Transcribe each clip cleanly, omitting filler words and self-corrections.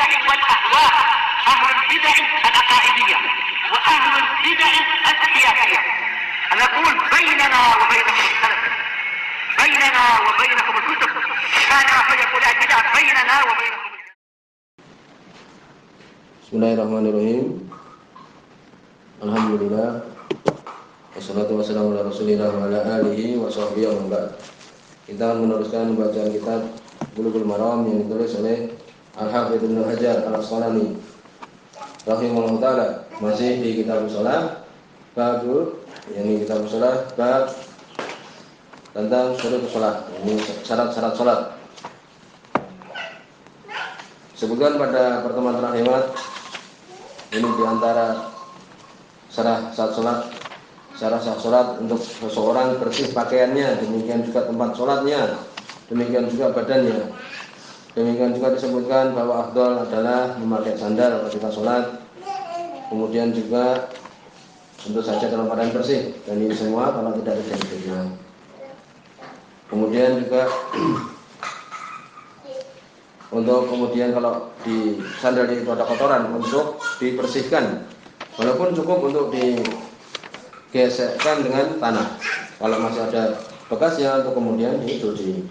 البدع والأهواء، أهل البدع العقائدية وأهل البدع السياسية. نقول بيننا وبينكم السلف، بيننا وبينكم الكتب، كان فيقول البدع بيننا وبينكم. Bismillahirrahmanirrahim. Alhamdulillah. Wassalatu wassalamu ala Rasulillah wa ala alihi wa sahbihi wa ba'd. Kita akan meneruskan bacaan kitab Bulughul Maram yang ditulis oleh Al-Hafidz Ibnu Hajar Al-Asqalani rahimahullah taala. Masih di kitab shalah, bab kitab shalah, bab tentang syurut shalah, ini syarat-syarat salat. Sebutkan pada pertemuan terakhir, ini diantara syarat sah salat untuk seseorang bersih pakaiannya, demikian juga tempat sholatnya, demikian juga badannya. Demikian juga disebutkan bahwa afdal adalah memakai sandal ketika sholat. Kemudian juga tentu saja dalam keadaan bersih, dan ini semua kalau tidak ada dalilnya. Kemudian juga untuk kemudian kalau di sandal itu ada kotoran, untuk dibersihkan, walaupun cukup untuk digesekkan dengan tanah. Kalau masih ada bekasnya, untuk kemudian dicuci.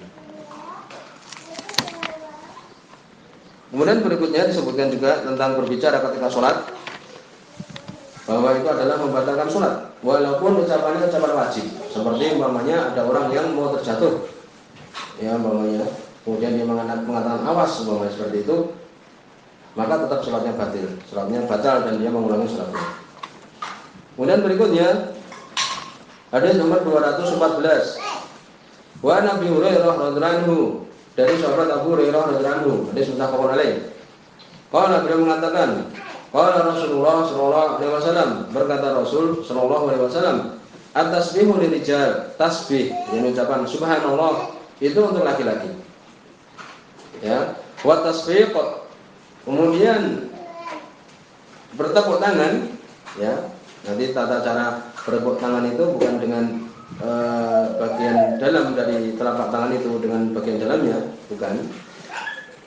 Kemudian berikutnya disebutkan juga tentang berbicara ketika sholat, bahwa itu adalah membatalkan sholat, walaupun ucapannya ucapan wajib. Seperti umpamanya ada orang yang mau terjatuh, ya umpamanya, kemudian dia mengatakan awas, umpamanya seperti itu, maka tetap sholatnya batal dan dia mengulangi sholatnya. Kemudian berikutnya hadis nomor 214. Wa Nabi Hurairah radhiyallahu anhu, dari sahabat Abu Hurairah radhiyallahu anhu, hadis muttafaqun alaih. Qala, beliau mengatakan, qala Rasulullah sallallahu alaihi wasallam, berkata Rasul sallallahu alaihi wasallam, at-tasbihu lirijal, tasbih yang ucapan subhanallah itu untuk laki-laki. Ya, wa tasbih, kemudian bertepuk tangan, ya. Nanti tata cara bertepuk tangan itu bukan dengan bagian dalam dari telapak tangan itu dengan bagian dalamnya, bukan,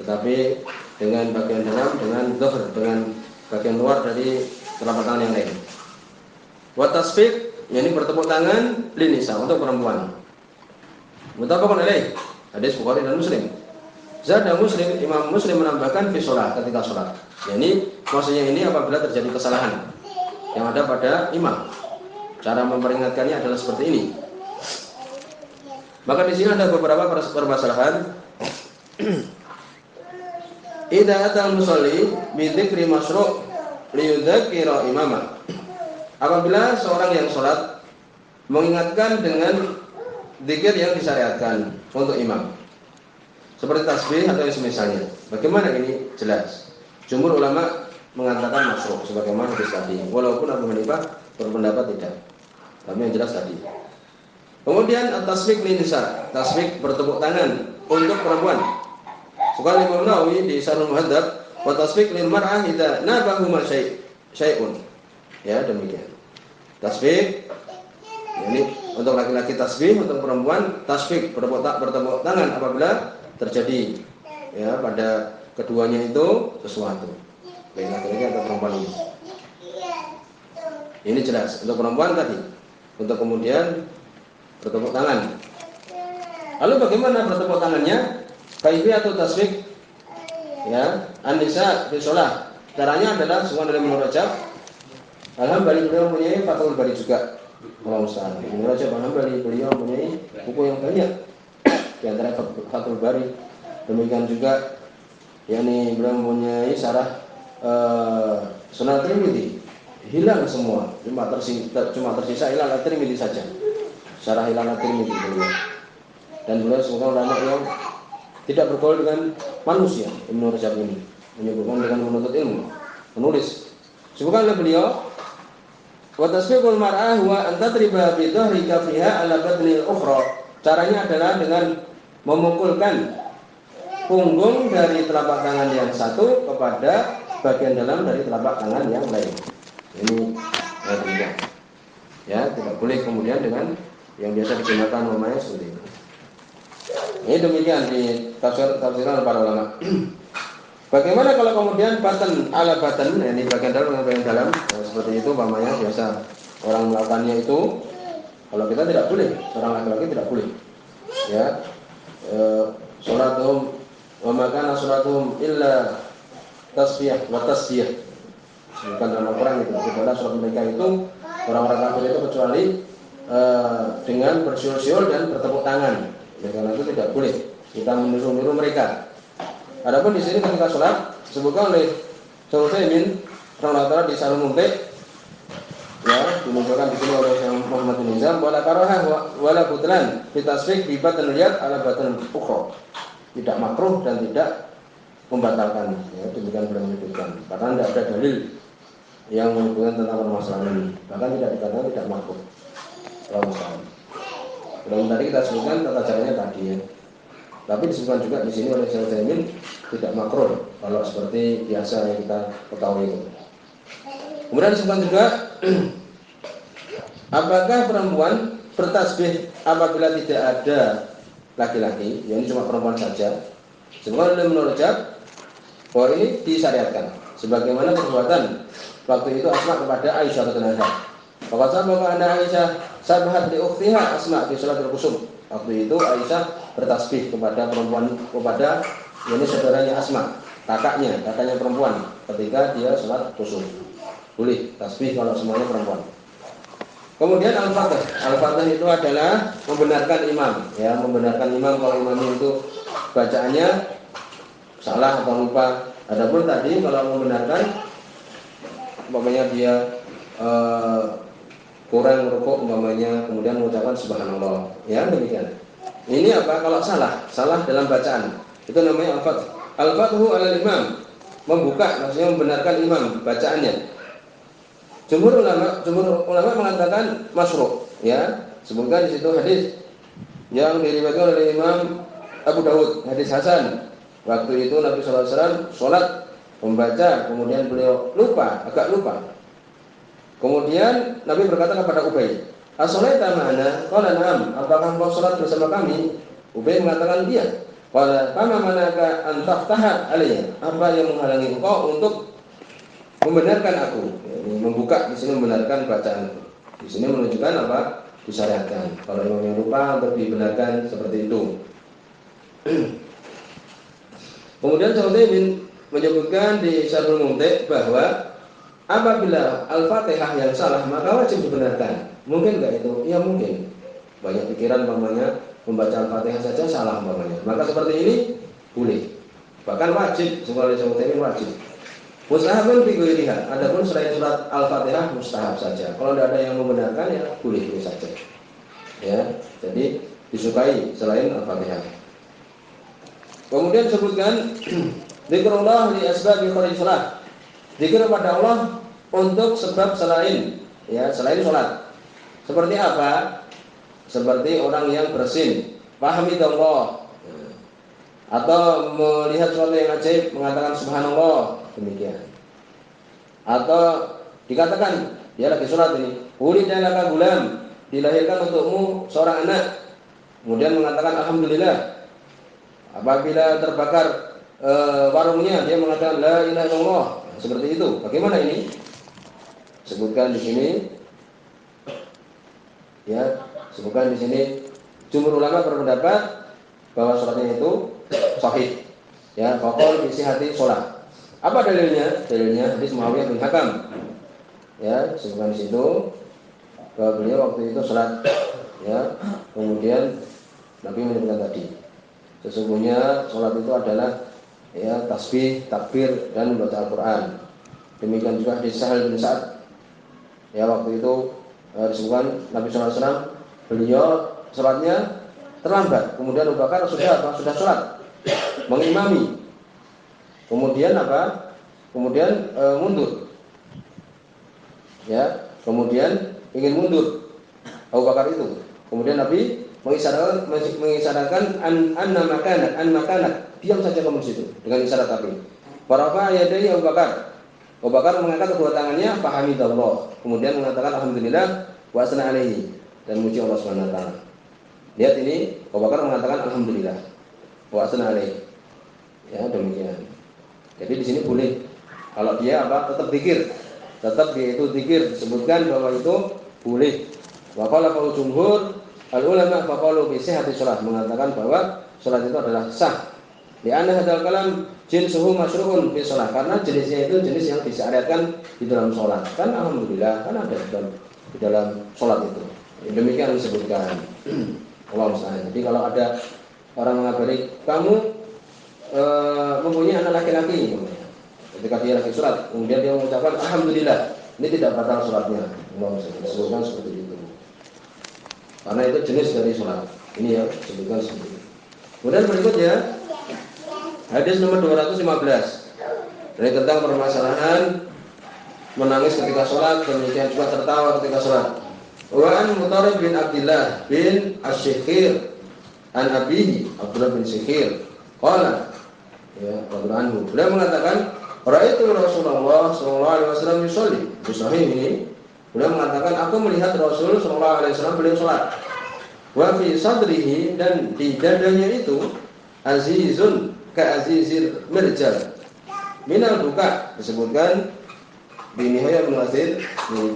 tetapi dengan bagian dalam, dengan dhuhr, dengan bagian luar dari telapak tangan yang lain. Wa tasbih, yakni bertepuk tangan linisa, untuk perempuan. Muttafaqun alaih, hadis Bukhari dan Muslim. Zada Muslim, Imam Muslim menambahkan fi shalah, ketika sholat. Yani maksudnya ini apabila terjadi kesalahan yang ada pada imam. Cara memperingatkannya adalah seperti ini. Maka di sini ada beberapa permasalahan. Idza atal musalli bi dzikri masyru' li yudzakira imama. Apabila seorang yang sholat mengingatkan dengan zikir yang disyariatkan untuk imam, seperti tasbih atau semisalnya. Bagaimana ini? Jelas. Jumhur ulama mengatakan masyru', sebagaimana hadis tadi. Walaupun Abu Hanifah berpendapat tidak. Tapi yang jelas tadi. Kemudian at-tasbih linisa, tasbih bertepuk tangan untuk perempuan. Sekali Imam Nawawi di Syarhul Muhadzab, wa tasbih lil mar'ah idza nabahu ma syai'un. Ya, demikian. Tasbih, ini untuk laki-laki tasbih, untuk perempuan tasbih bertepuk tangan apabila terjadi, ya, pada keduanya itu sesuatu, baik laki-laki atau perempuan ini. Ini jelas untuk perempuan tadi, untuk kemudian bertepuk tangan. Lalu bagaimana bertepuk tangannya? Kaifiyatu tasbih, ya, an-nisa fi shalah. Caranya adalah semua dari Ibnu Rajab. Alhamdulillah beliau mempunyai Fathul Bari juga. Allah Ustaz. Ibnu Rajab alhamdulillah beliau mempunyai buku yang banyak, di antara Fathul Bari. Demikian juga yakni beliau mempunyai syarah Sunan Tirmidzi. Hilang semua, cuma tersisa Hilal At-Tirmidzi saja. Syarah Hilal At-Tirmidzi beliau. Dan beliau seorang ulama yang tidak bergaul dengan manusia. Ibnu Rajab ini menyebutkan dengan menuntut ilmu, menulis. Sebutkan oleh beliau, wa tasbiqul mar'ah wa an tadriba bi dhahri kafiha ala badnil ukhra. Caranya adalah dengan memukulkan punggung dari telapak tangan yang satu kepada bagian dalam dari telapak tangan yang lain. Ini tidak. Ya, tidak boleh kemudian dengan yang biasa digunakan namanya seperti itu. Ini demikian di tafsiran para ulama. Bagaimana kalau kemudian batan ala batan, ini bagian dalam dengan bagian dalam, seperti itu umpamanya biasa orang melakukannya itu, kalau kita tidak boleh, seorang laki-laki tidak boleh, ya. Sholatuhum wa makana sholatuhum illa tasbih wa tasbih. Bukan dalam Al-Quran itu, tidaklah sholat mereka itu orang-orang kafir itu kecuali dengan bersiul-siul dan bertepuk tangan. Ya, karena itu tidak boleh kita meniru-niru mereka. Adapun di sini ketika sholat disebutkan oleh Syaikhul Utsaimin rahimahullah di Syarhul Mumti', ya, dimunculkan di sini oleh Syekh Muhammad bin Nizam, wala karahah wala butlan fi tasbih bi batal riyad ala batal ukhra. Tidak makruh dan tidak membatalkan, ya, demikian beliau menyebutkan. Karena tidak ada dalil yang menyebutkan tentang permasalahan ini. Bahkan tidak dikatakan tidak makruh. Belum tadi kita sebutkan tata caranya tadi, ya. Tapi disebutkan juga di sini oleh Syekh Utsaimin tidak makruh kalau seperti biasa yang kita ketahui itu. Kemudian disebutkan juga apakah perempuan bertasbih apabila tidak ada laki-laki, ya ini cuma perempuan saja. Sebagaimana oleh Ibnu Rajab bahwa ini disyariatkan sebagaimana perbuatan waktu itu Asma kepada Aisyah radhiyallahu anha. Maka sama anda Aisyah sabahat li ukhtiha Asma di salatul kusuf. Waktu itu Aisyah bertasbih kepada perempuan, kepada ini saudaranya Asma, kakaknya perempuan ketika dia salat kusuf. Boleh tasbih kalau semuanya perempuan. Kemudian al-fatih. Al-fatih itu adalah membenarkan imam, ya, membenarkan imam kalau imamnya itu bacaannya salah atau lupa. Adapun tadi kalau membenarkan umpamanya dia kurang rukuk umpamanya kemudian mengucapkan subhanallah, ya demikian. Ini apa kalau salah dalam bacaan. Itu namanya al-fatih. Al-fathu alal imam, membuka maksudnya membenarkan imam bacaannya. Jumhur ulama mengatakan masyru', ya. Sebutkan di situ hadis yang diriwayatkan oleh Imam Abu Dawud, hadis hasan. Waktu itu Nabi sallallahu alaihi wasallam salat membaca, kemudian beliau agak lupa. Kemudian Nabi berkata kepada Ubay, "As-shalaita ma'ana?" Qala na'am. Apakah engkau salat bersama kami? Ubay mengatakan dia. Qala fama manaka an taftaha alayya? Apa yang menghalangi engkau untuk membenarkan aku? Membuka di sini membenarkan bacaanku. Di sini menunjukkan apa? Disyariatkan. Kalau imamnya lupa untuk dibenarkan seperti itu. Kemudian Syaikhul Utsaimin menyebutkan di Syarhul Mumti' bahwa apabila Al-Fatihah yang salah maka wajib dibenarkan. Mungkin enggak itu? Ya mungkin. Banyak pikiran umpamanya membaca Al-Fatihah saja salah umpamanya. Maka seperti ini boleh. Bahkan wajib, sebagai Syaikhul Utsaimin wajib. Mustahabun fi ghairiha. Adapun selain surat Al-Fatihah mustahab saja. Kalau tidak ada yang membenarkan ya boleh saja. Ya, jadi disukai selain Al-Fatihah. Kemudian sebutkan zikrullah li asbabi kharij salat. Zikir kepada Allah untuk sebab selain salat. Seperti apa? Seperti orang yang bersin, fahamidallah. Atau melihat sesuatu yang ajaib mengatakan subhanallah, demikian. Atau dikatakan dia lagi sholat ini, ulida laka gulam, dilahirkan untukmu seorang anak, kemudian mengatakan alhamdulillah. Apabila terbakar warungnya dia mengatakan la ilaha illallah. Seperti itu. Bagaimana ini? Sebutkan di sini, ya, sebutkan di sini. Jumhur ulama berpendapat bahwa sholatnya itu sahih, ya, faqol isi hati sholat. Apa dalilnya? Dalilnya hadis Muawiyah bin Hakam, ya, sebutkan di situ bahwa beliau waktu itu sholat, ya, kemudian Nabi menyebutkan tadi sesungguhnya sholat itu adalah, ya, tasbih, takbir dan membaca Al-Quran. Demikian juga hadis Sahal bin Sa'ad, ya, waktu itu disebutkan Nabi SAW beliau sholatnya terlambat, kemudian Abu Bakar sudah sholat mengimami, kemudian kemudian mundur, ya, kemudian ingin mundur Abu Bakar itu, kemudian Nabi mengisyaratkan an makanak, diam saja kamu di situ dengan isyarat Nabi. Farafa yadayhi Abu Bakar mengangkat kedua tangannya, fahamidallah, kemudian mengatakan alhamdulillah wa asna alaihi, dan muji Allah Subhanahu wa taala. Lihat ini, Abu Bakar mengatakan alhamdulillah wa asna alaihi. Ya, demikian. Jadi di sini boleh. Kalau dia tetap zikir. Tetap dia itu zikir, disebutkan bahwa itu boleh. Wa qala jumhur al-ulama faqalu bi sihhati shalah, mengatakan bahwa salat itu adalah sah. Li'anna hadzal kalam jinsuhu masyru'un fi shalah, karena jenisnya itu jenis yang disyariatkan di dalam salat. Kan alhamdulillah kan ada di dalam salat itu. Demikian disebutkan. Allah musta'an. Jadi kalau ada orang mengabari kamu mempunyai anak laki-laki, ketika dia lagi sholat, kemudian dia mengucapkan alhamdulillah, ini tidak batal sholatnya. Allah musta'an. Disebutkan seperti itu. Karena itu jenis dari sholat. Ini ya disebutkan seperti itu. Kemudian berikutnya hadis nomor 215 dari tentang permasalahan menangis ketika sholat, demikian juga tertawa ketika sholat. Wa an Mutarrib bin Abdullah bin Asy-Syikhir an abihi Abdullah bin Syikhir qala ya radhiyallahu anhu, beliau mengatakan ra'aitu Rasulullah sallallahu alaihi wasallam yusolli. Di sahih ini beliau mengatakan aku melihat Rasul sallallahu alaihi wasallam beliau salat. Wa fi sadrihi, dan di dadanya itu azizun ka azizir mirjal minal buka, disebutkan di Nihayah Ibnu Katsir,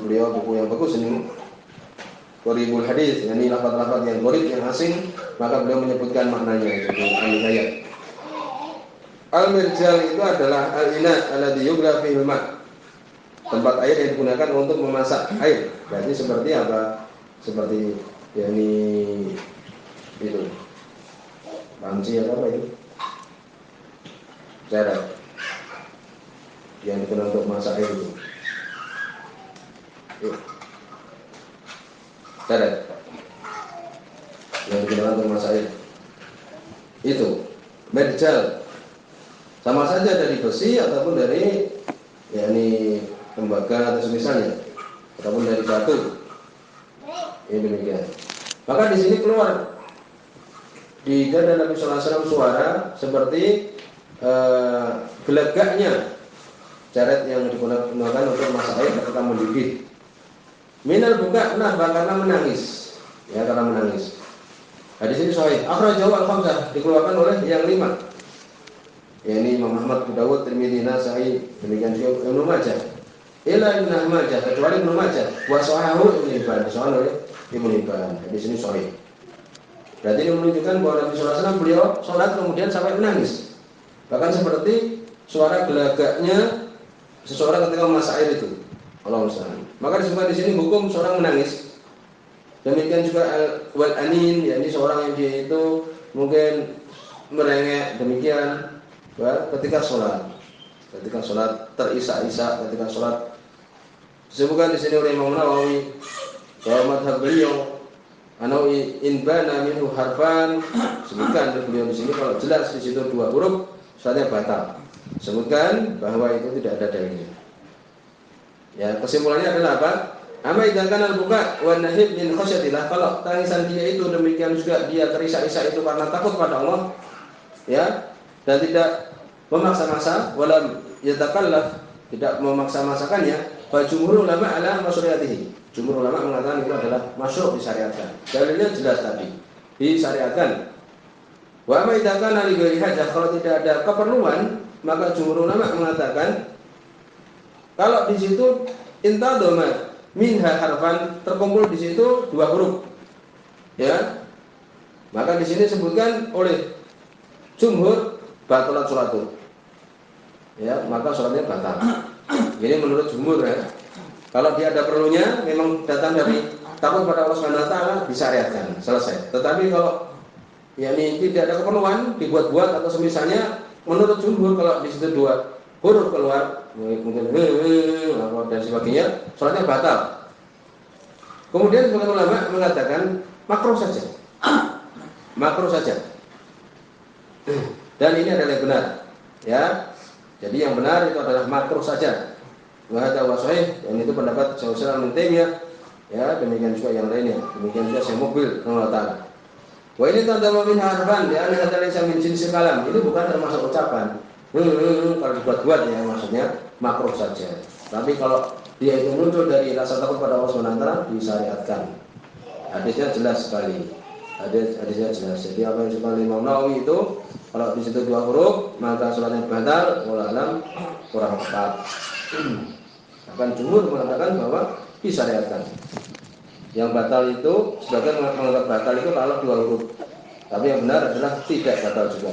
beliau buku yang bagus ini, Qoribul Hadis, yakni lafaz-lafaz yang qorib, yang asing, maka beliau menyebutkan maknanya itu Al-Nihayah. Al-mirjal itu adalah al-ina alladhi yughla fihi al-ma', tempat air yang digunakan untuk memasak air. Berarti seperti apa? Seperti yakni itu panci atau apa itu? Ceret yang digunakan untuk masak air itu. Ceret yang digunakan untuk masak air itu mirjal. Sama saja dari besi ataupun dari yakni tembaga atau semisalnya, ataupun dari batu. Ini demikian. Maka di sini keluar di dada Nabi sallallahu alaihi wasallam suara seperti gelagaknya ceret yang digunakan untuk masak air ketika mendidih. Minal buka, kenapa? Karena menangis. Ya, karena menangis. Hadis ini sahih. Akhrajahu al-khamsah, dikeluarkan oleh yang 5. Ini Imam Ahmad, Abu Dawud, Tirmidzi, Nasa'i, demikian juga Ibnu Majah. Ila Ibnu Majah, kecuali Ibnu Majah. Wa sahahu Ibnu Hibban, disahkan oleh Ibnu Hibban. Hadis ini sahih. Berarti ini menunjukkan bahwa Nabi sallallahu alaihi wasallam beliau salat kemudian sampai menangis. Bahkan seperti suara gelagaknya seseorang ketika memasak air itu. Allah musta'an. Maka disebutkan di sini hukum seorang menangis. Demikian juga wal anin, yakni seorang yang dia itu mungkin merengek, demikian ketika sholat. Ketika sholat terisak-isak, ketika sholat. Disebutkan di sini oleh Imam Nawawi bahwa madhab beliau anawi inbana minhu harfan, sebutkan beliau di sini kalau jelas di situ 2 huruf sholatnya batal. Sebutkan bahwa itu tidak ada dalilnya. Ya, kesimpulannya adalah apa? Amma idza kana al-buka wa nahib min khasyatillah, kalau tangisan dia itu demikian juga dia terisak-isak itu karena takut pada Allah, ya, dan tidak memaksa-maksa, walam yatakallaf, tidak memaksa-maksakannya, fa jumhur ulama ala masyru'iyatihi. Jumhur ulama mengatakan itu adalah masyru', disyariatkan. Dalilnya jelas tadi, disyariatkan. Wa amma idza kana li ghairi hajah, kalau tidak ada keperluan, maka jumhur ulama mengatakan kalau di situ intadoma minha harfan, terkumpul di situ 2 huruf, ya, maka di sini disebutkan oleh jumhur batalat sholatu, ya, maka sholatnya batal. Ini menurut jumhur, ya. Kalau dia ada perlunya, memang datang dari takut pada Allah Subhanahu wa taala, disyariatkan, selesai. Tetapi kalau yakni tidak ada keperluan, dibuat-buat atau semisalnya, menurut jumhur kalau di situ 2 huruf keluar, mungkin dan sebagainya, sholatnya batal. Kemudian sebagian ulama mengatakan makruh saja, makruh saja. Dan ini adalah yang benar, ya. Jadi yang benar itu adalah makruh saja. Wa hadza wa sahih, dan itu pendapat Syaikhul Islam Ibnu Taimiyah, ya, demikian juga yang lainnya, demikian juga Syekh Muqbil rahimahullah. Wa ini tandama min harfan, ya, hadza laysa min jinsil kalam. Ini bukan termasuk ucapan. Kalau dibuat-buat, ya, maksudnya makruh saja. Tapi kalau dia itu muncul dari rasa takut pada Allah Subhanahu wa taala, disyariatkan. Hadisnya jelas sekali. Hadisnya jelas. Jadi apa yang disebutkan Imam Nawawi itu Kalau di situ 2 huruf maka sholatnya batal, wallahu alam kurang tepat. Akan jumhur mengatakan bahwa disyariatkan. Yang batal itu sebagian menganggap batal itu kalau 2 huruf. Tapi yang benar adalah tidak batal juga.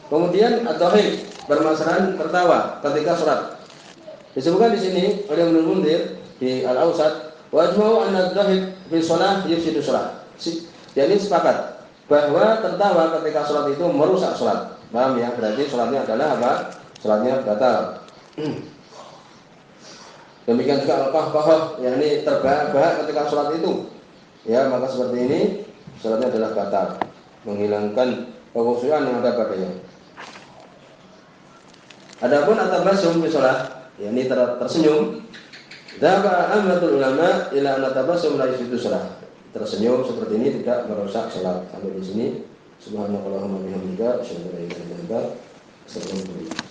Kemudian at-tauhid, permasalahan tertawa ketika sholat. Disebutkan di sini oleh Ibnu Munzir di Al-Awsat, wa ajma'u anna at-tauhid fi shalah yufsidu shalah. Jadi sepakat bahwa tertawa ketika sholat itu merusak sholat. Paham ya? Berarti sholatnya adalah apa? Sholatnya batal. Demikian juga al-qahqahah, yakni terbahak-bahak ketika sholat itu. Ya, maka seperti ini sholatnya adalah batal, menghilangkan kekhusyuan yang ada padanya. Adapun at-tabassum fi sholat, yakni tersenyum, dzaba ammatul ulama ila an-tabassum la yufsidu sholat. Tersenyum seperti ini tidak merusak sholat. Sampai di sini. Subhanallahumma wa bihamdika, asyhadu an la ilaha illa anta, astaghfiruka wa atubu ilaik.